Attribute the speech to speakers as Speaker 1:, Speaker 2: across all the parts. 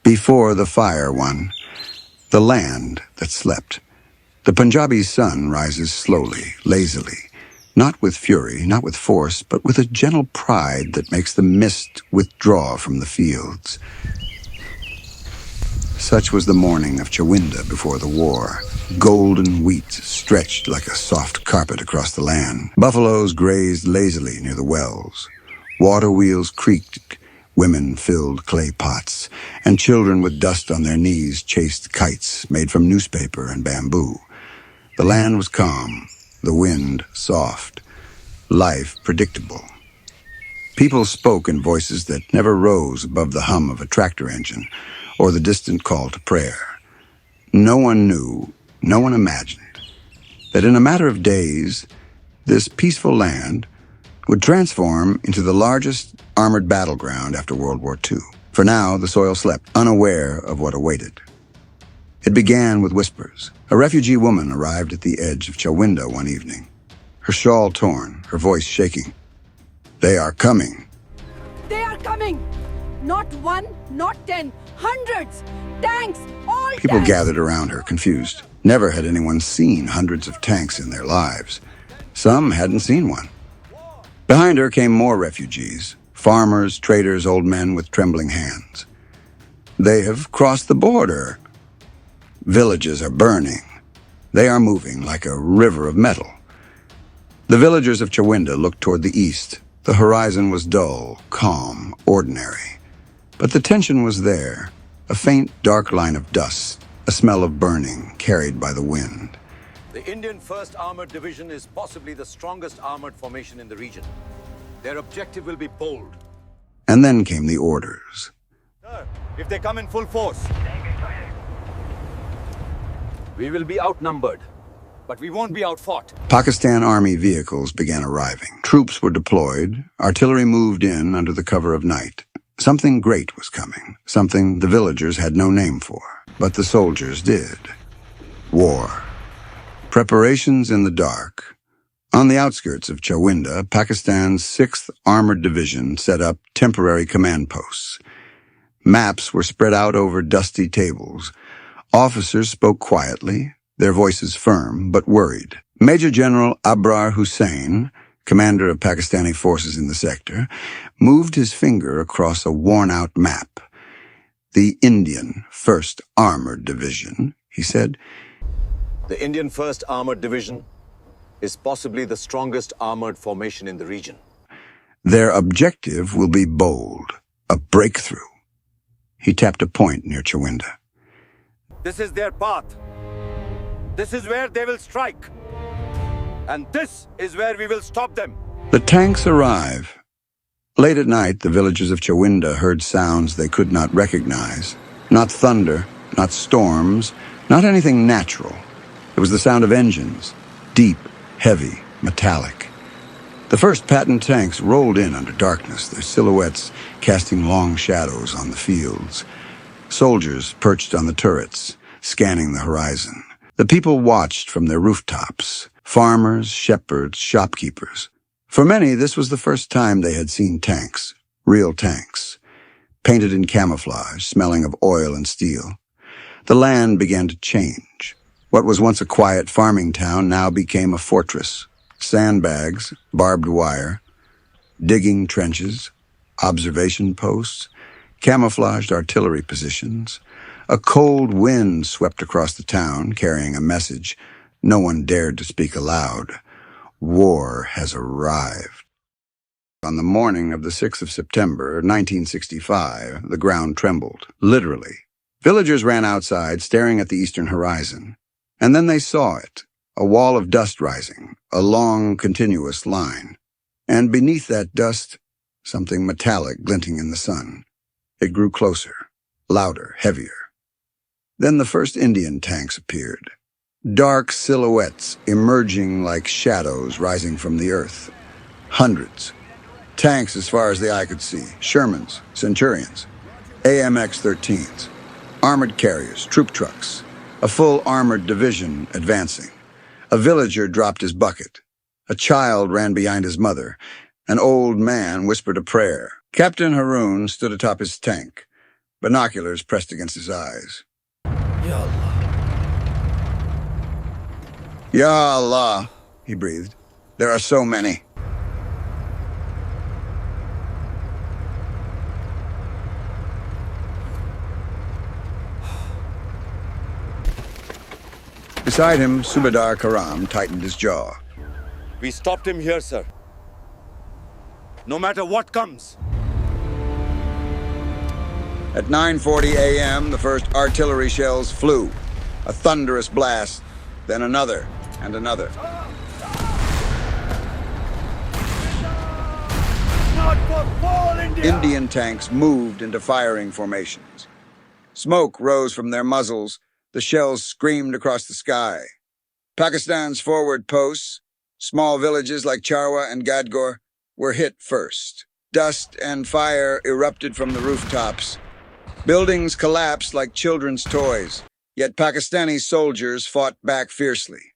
Speaker 1: Before the fire one, the land that slept. The Punjabi sun rises slowly, lazily, not with fury, not with force, but with a gentle pride that makes the mist withdraw from the fields. Such was the morning of Chawinda before the war. Golden wheat stretched like a soft carpet across the land. Buffaloes grazed lazily near the wells. Water wheels creaked. Women filled clay pots, and children with dust on their knees chased kites made from newspaper and bamboo. The land was calm, the wind soft, life predictable. People spoke in voices that never rose above the hum of a tractor engine or the distant call to prayer. No one knew, no one imagined, that in a matter of days, this peaceful land would transform into the largest armored battleground after World War II. For now, the soil slept, unaware of what awaited. It began with whispers. A refugee woman arrived at the edge of Chawinda one evening, her shawl torn, her voice shaking. "They are coming."
Speaker 2: They are coming! Not one, not 10, hundreds! Tanks! All
Speaker 1: People
Speaker 2: tanks!
Speaker 1: gathered around her, confused. Never had anyone seen hundreds of tanks in their lives. Some hadn't seen one. Behind her came more refugees, farmers, traders, old men with trembling hands. "They have crossed the border. Villages are burning. They are moving like a river of metal." The villagers of Chawinda looked toward the east. The horizon was dull, calm, ordinary. But the tension was there, a faint, dark line of dust, a smell of burning carried by the wind.
Speaker 3: The Indian 1st Armored Division is possibly the strongest armored formation in the region. Their objective will be bold.
Speaker 1: And then came the orders.
Speaker 3: Sir, if they come in full force, we will be outnumbered, but we won't be outfought.
Speaker 1: Pakistan Army vehicles began arriving. Troops were deployed. Artillery moved in under the cover of night. Something great was coming, something the villagers had no name for, but the soldiers did. War. Preparations in the dark. On the outskirts of Chawinda, Pakistan's 6th Armored Division set up temporary command posts. Maps were spread out over dusty tables. Officers spoke quietly, their voices firm but worried. Major General Abrar Hussain, commander of Pakistani forces in the sector, moved his finger across a worn-out map. "The Indian 1st Armored Division," he said.
Speaker 3: The Indian 1st Armored Division is possibly the strongest armored formation in the region.
Speaker 1: "Their objective will be bold, a breakthrough." He tapped a point near Chawinda.
Speaker 3: This is their path. This is where they will strike. And this is where we will stop them.
Speaker 1: The tanks arrive. Late at night, the villagers of Chawinda heard sounds they could not recognize. Not thunder, not storms, not anything natural. It was the sound of engines, deep, heavy, metallic. The first Patton tanks rolled in under darkness, their silhouettes casting long shadows on the fields. Soldiers perched on the turrets, scanning the horizon. The people watched from their rooftops. Farmers, shepherds, shopkeepers. For many, this was the first time they had seen tanks, real tanks, painted in camouflage, smelling of oil and steel. The land began to change. What was once a quiet farming town now became a fortress. Sandbags, barbed wire, digging trenches, observation posts, camouflaged artillery positions. A cold wind swept across the town, carrying a message no one dared to speak aloud. War has arrived. On the morning of the 6th of September, 1965, the ground trembled, literally. Villagers ran outside, staring at the eastern horizon. And then they saw it, a wall of dust rising, a long, continuous line. And beneath that dust, something metallic glinting in the sun. It grew closer, louder, heavier. Then the first Indian tanks appeared. Dark silhouettes emerging like shadows rising from the earth. Hundreds. Tanks as far as the eye could see. Shermans, Centurions, AMX-13s, armored carriers, troop trucks. A full armored division advancing. A villager dropped his bucket. A child ran behind his mother. An old man whispered a prayer. Captain Haroon stood atop his tank. binoculars pressed against his eyes.
Speaker 3: Ya Allah.
Speaker 1: Ya Allah, he breathed. There are so many. Beside him, Subedar Karam tightened his jaw.
Speaker 3: We stopped him here, sir. No matter what comes.
Speaker 1: At 9:40 a.m., the first artillery shells flew. A thunderous blast, then another and another.
Speaker 3: Not for fall, India!
Speaker 1: Indian tanks moved into firing formations. Smoke rose from their muzzles. The shells screamed across the sky. Pakistan's forward posts, small villages like Charwa and Gadgor, were hit first. Dust and fire erupted from the rooftops. Buildings collapsed like children's toys, yet Pakistani soldiers fought back fiercely.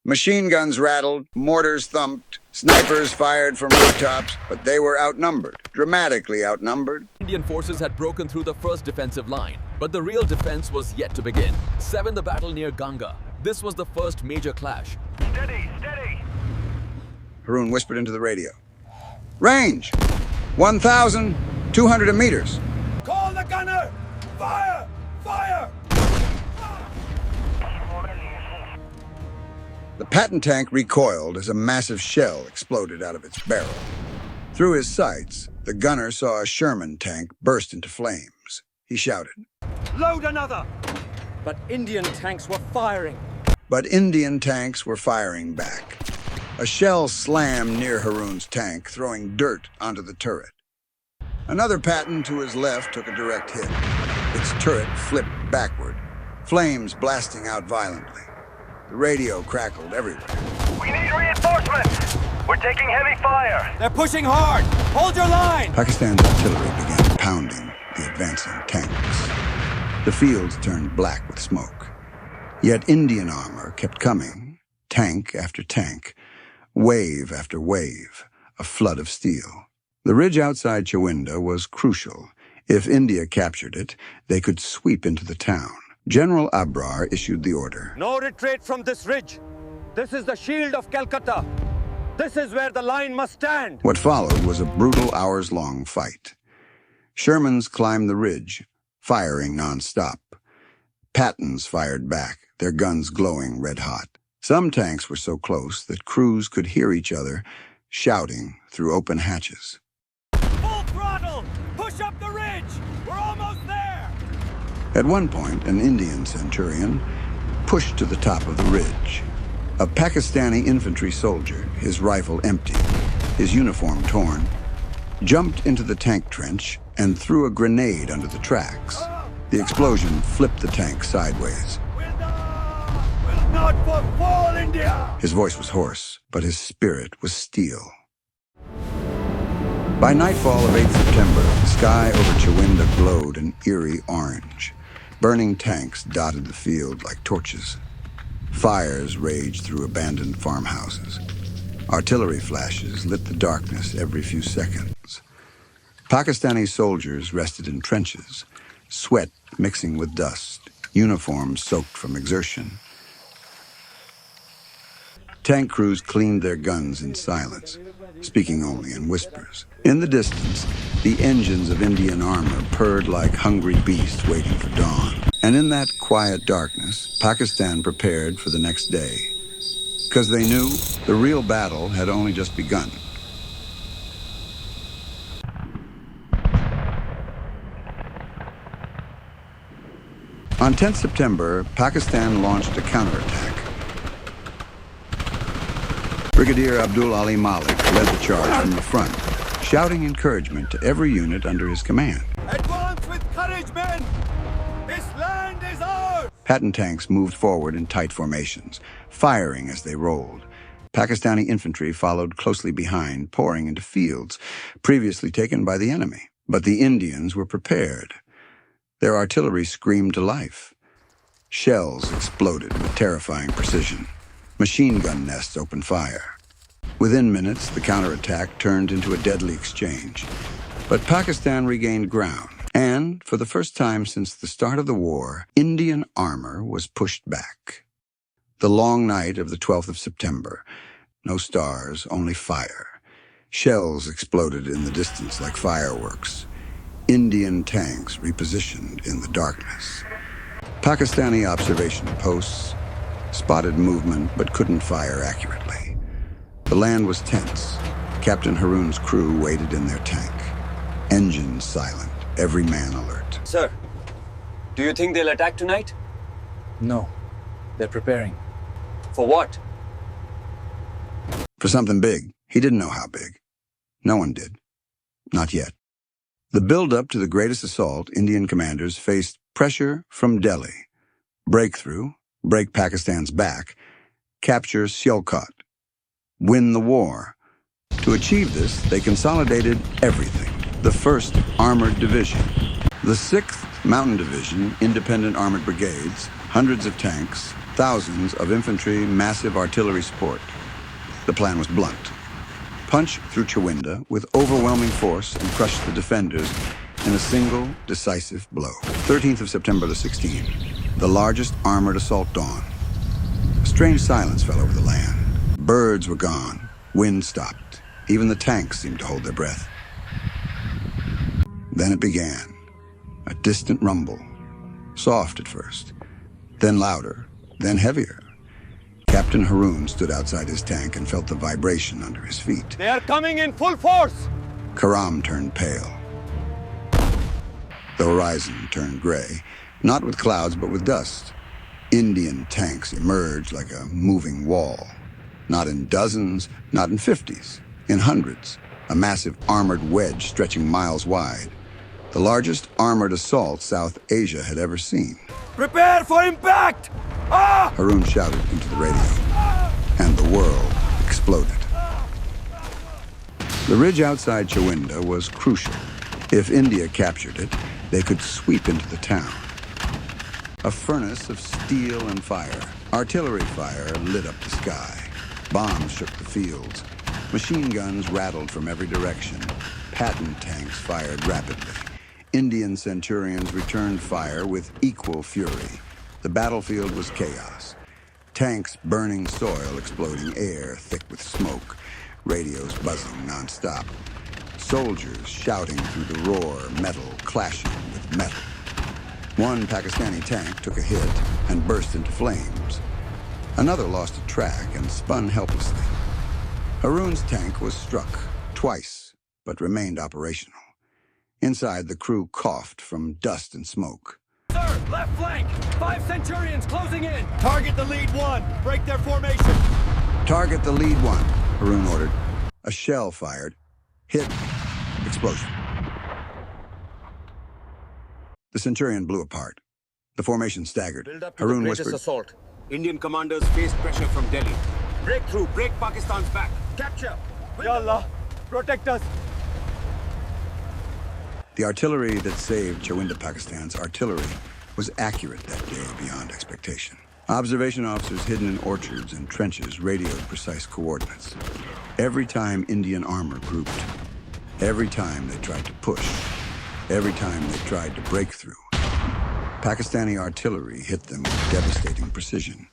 Speaker 1: Machine guns rattled, mortars thumped, snipers fired from rooftops, but they were outnumbered, dramatically outnumbered.
Speaker 4: Indian forces had broken through the first defensive line, but the real defense was yet to begin. 7, the battle near Ganga. This was the first major clash.
Speaker 3: Steady, steady!
Speaker 1: Haroon whispered into the radio. Range! 1,200 meters.
Speaker 3: Call the gunner! Fire! Fire!
Speaker 1: The Patton tank recoiled as a massive shell exploded out of its barrel. Through his sights, the gunner saw a Sherman tank burst into flames. He shouted.
Speaker 3: Load another! But Indian tanks were firing.
Speaker 1: But Indian tanks were firing back. A shell slammed near Haroon's tank, throwing dirt onto the turret. Another Patton to his left took a direct hit. Its turret flipped backward, flames blasting out violently. The radio crackled everywhere.
Speaker 5: We need reinforcements! We're taking heavy fire!
Speaker 3: They're pushing hard! Hold your line!
Speaker 1: Pakistan's artillery began pounding the advancing tanks. The fields turned black with smoke. Yet Indian armor kept coming, tank after tank, wave after wave, a flood of steel. The ridge outside Chawinda was crucial. If India captured it, they could sweep into the town. General Abrar issued the order.
Speaker 3: No retreat from this ridge. This is the shield of Calcutta. This is where the line must stand.
Speaker 1: What followed was a brutal hours-long fight. Shermans climbed the ridge, firing non-stop. Pattons fired back, their guns glowing red-hot. Some tanks were so close that crews could hear each other shouting through open hatches.
Speaker 3: Full throttle! Push up the ridge! We're almost there!
Speaker 1: At one point, an Indian centurion pushed to the top of the ridge. A Pakistani infantry soldier, his rifle empty, his uniform torn, jumped into the tank trench and threw a grenade under the tracks. The explosion flipped the tank sideways.
Speaker 3: Will not for fall, India!
Speaker 1: His voice was hoarse, but his spirit was steel. By nightfall of 8 September, the sky over Chawinda glowed an eerie orange. Burning tanks dotted the field like torches. Fires raged through abandoned farmhouses. Artillery flashes lit the darkness every few seconds. Pakistani soldiers rested in trenches, sweat mixing with dust, uniforms soaked from exertion. Tank crews cleaned their guns in silence, speaking only in whispers. In the distance, the engines of Indian armor purred like hungry beasts waiting for dawn. And in that quiet darkness, Pakistan prepared for the next day, because they knew the real battle had only just begun. On 10th September, Pakistan launched a counterattack. Brigadier Abdul Ali Malik led the charge from the front, shouting encouragement to every unit under his command.
Speaker 3: Advance with courage, men! This land is ours!
Speaker 1: Patton tanks moved forward in tight formations, firing as they rolled. Pakistani infantry followed closely behind, pouring into fields previously taken by the enemy. But the Indians were prepared. Their artillery screamed to life. Shells exploded with terrifying precision. Machine gun nests opened fire. Within minutes, the counterattack turned into a deadly exchange. But Pakistan regained ground, And, for the first time since the start of the war, Indian armor was pushed back. The long night of the 12th of September. No stars, only fire. Shells exploded in the distance like fireworks. Indian tanks repositioned in the darkness. Pakistani observation posts spotted movement but couldn't fire accurately. The land was tense. Captain Haroon's crew waited in their tank. Engines silent, every man alert.
Speaker 6: Sir, do you think they'll attack tonight?
Speaker 7: No, they're preparing.
Speaker 6: For what?
Speaker 1: For something big. He didn't know how big. No one did. Not yet. The build-up to the greatest assault, Indian commanders faced pressure from Delhi. Breakthrough, break Pakistan's back, capture Sialkot, win the war. To achieve this, they consolidated everything. The 1st Armored Division, the 6th Mountain Division, independent armored brigades, hundreds of tanks, thousands of infantry, massive artillery support. The plan was blunt. Punch through Chawinda with overwhelming force and crush the defenders in a single, decisive blow. 13th of September the 16th, the largest armored assault dawned. A strange silence fell over the land. Birds were gone. Wind stopped. Even the tanks seemed to hold their breath. Then it began. A distant rumble. Soft at first, then louder, then heavier. Captain Haroon stood outside his tank and felt the vibration under his feet.
Speaker 3: They are coming in full force!
Speaker 1: Karam turned pale. The horizon turned gray, not with clouds but with dust. Indian tanks emerged like a moving wall. Not in dozens, not in 50s, in hundreds. A massive armored wedge stretching miles wide. The largest armored assault South Asia had ever seen.
Speaker 3: Prepare for impact! Ah!
Speaker 1: Haroon shouted into the radio, and the world exploded. The ridge outside Chawinda was crucial. If India captured it, they could sweep into the town. A furnace of steel and fire. Artillery fire lit up the sky. Bombs shook the fields. Machine guns rattled from every direction. Patton tanks fired rapidly. Indian centurions returned fire with equal fury. The battlefield was chaos. Tanks burning soil, exploding air thick with smoke. Radios buzzing nonstop. Soldiers shouting through the roar, metal clashing with metal. One Pakistani tank took a hit and burst into flames. Another lost a track and spun helplessly. Haroon's tank was struck twice, but remained operational. Inside, the crew coughed from dust and smoke.
Speaker 3: Sir, left flank! 5 Centurions closing in! Target the lead one! Break their formation!
Speaker 1: Target the lead one, Haroon ordered. A shell fired. Hit. Explosion. The Centurion blew apart. The formation staggered.
Speaker 3: Build up to
Speaker 1: Haroon
Speaker 3: the greatest
Speaker 1: whispered,
Speaker 3: assault. Indian commanders faced pressure from Delhi. Breakthrough, break Pakistan's back. Capture! Ya Allah, protect us!
Speaker 1: The artillery that saved Chawinda, Pakistan's artillery, was accurate that day beyond expectation. Observation officers hidden in orchards and trenches radioed precise coordinates. Every time Indian armor grouped, every time they tried to push, every time they tried to break through, Pakistani artillery hit them with devastating precision.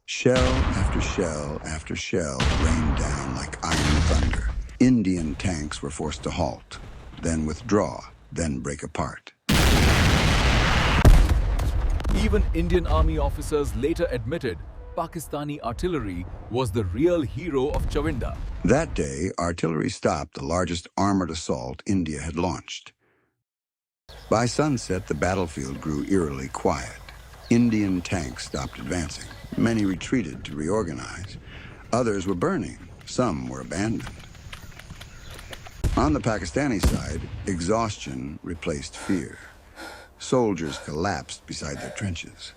Speaker 1: Shell after shell after shell rained down like iron thunder. Indian tanks were forced to halt, then withdraw, then break apart.
Speaker 4: Even Indian Army officers later admitted Pakistani artillery was the real hero of Chawinda.
Speaker 1: That day, artillery stopped the largest armored assault India had launched. By sunset, the battlefield grew eerily quiet. Indian tanks stopped advancing. Many retreated to reorganize. Others were burning. Some were abandoned. On the Pakistani side, exhaustion replaced fear. Soldiers collapsed beside their trenches.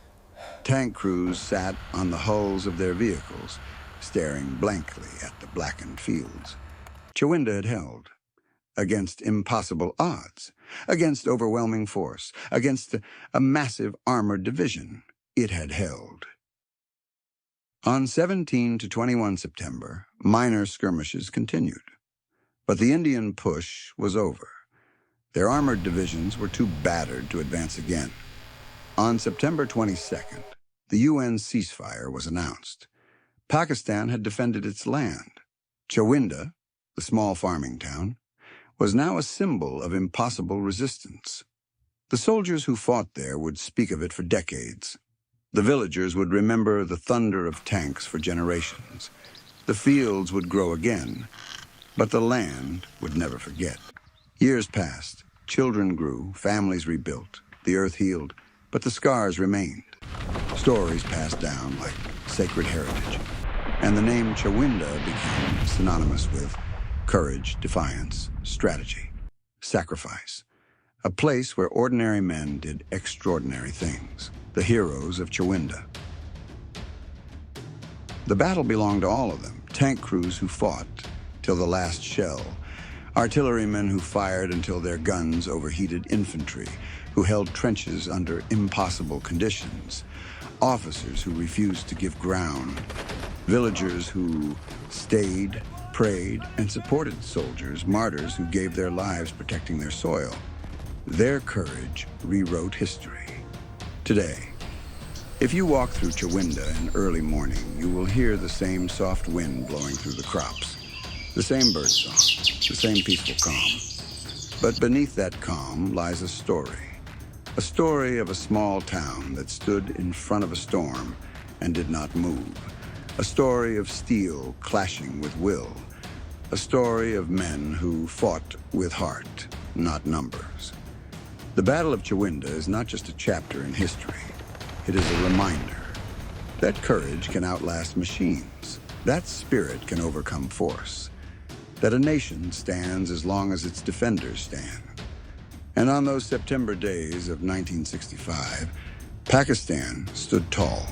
Speaker 1: Tank crews sat on the hulls of their vehicles, staring blankly at the blackened fields. Chawinda had held. Against impossible odds, against overwhelming force, against a massive armored division, it had held. On 17 to 21 September, minor skirmishes continued. But the Indian push was over. Their armored divisions were too battered to advance again. On September 22nd, the UN ceasefire was announced. Pakistan had defended its land. Chawinda, the small farming town, was now a symbol of impossible resistance. The soldiers who fought there would speak of it for decades. The villagers would remember the thunder of tanks for generations. The fields would grow again, but the land would never forget. Years passed, children grew, families rebuilt, the earth healed, but the scars remained. Stories passed down like sacred heritage, and the name Chawinda became synonymous with courage, defiance, strategy, sacrifice. A place where ordinary men did extraordinary things. The heroes of Chawinda. The battle belonged to all of them. Tank crews who fought till the last shell. Artillerymen who fired until their guns overheated infantry, who held trenches under impossible conditions. Officers who refused to give ground. Villagers who stayed, prayed, and supported soldiers, martyrs who gave their lives protecting their soil. Their courage rewrote history. Today, if you walk through Chawinda in early morning, you will hear the same soft wind blowing through the crops, the same bird song, the same peaceful calm. But beneath that calm lies a story of a small town that stood in front of a storm and did not move, a story of steel clashing with will, a story of men who fought with heart, not numbers. The Battle of Chawinda is not just a chapter in history. It is a reminder that courage can outlast machines, that spirit can overcome force, that a nation stands as long as its defenders stand. And on those September days of 1965, Pakistan stood tall.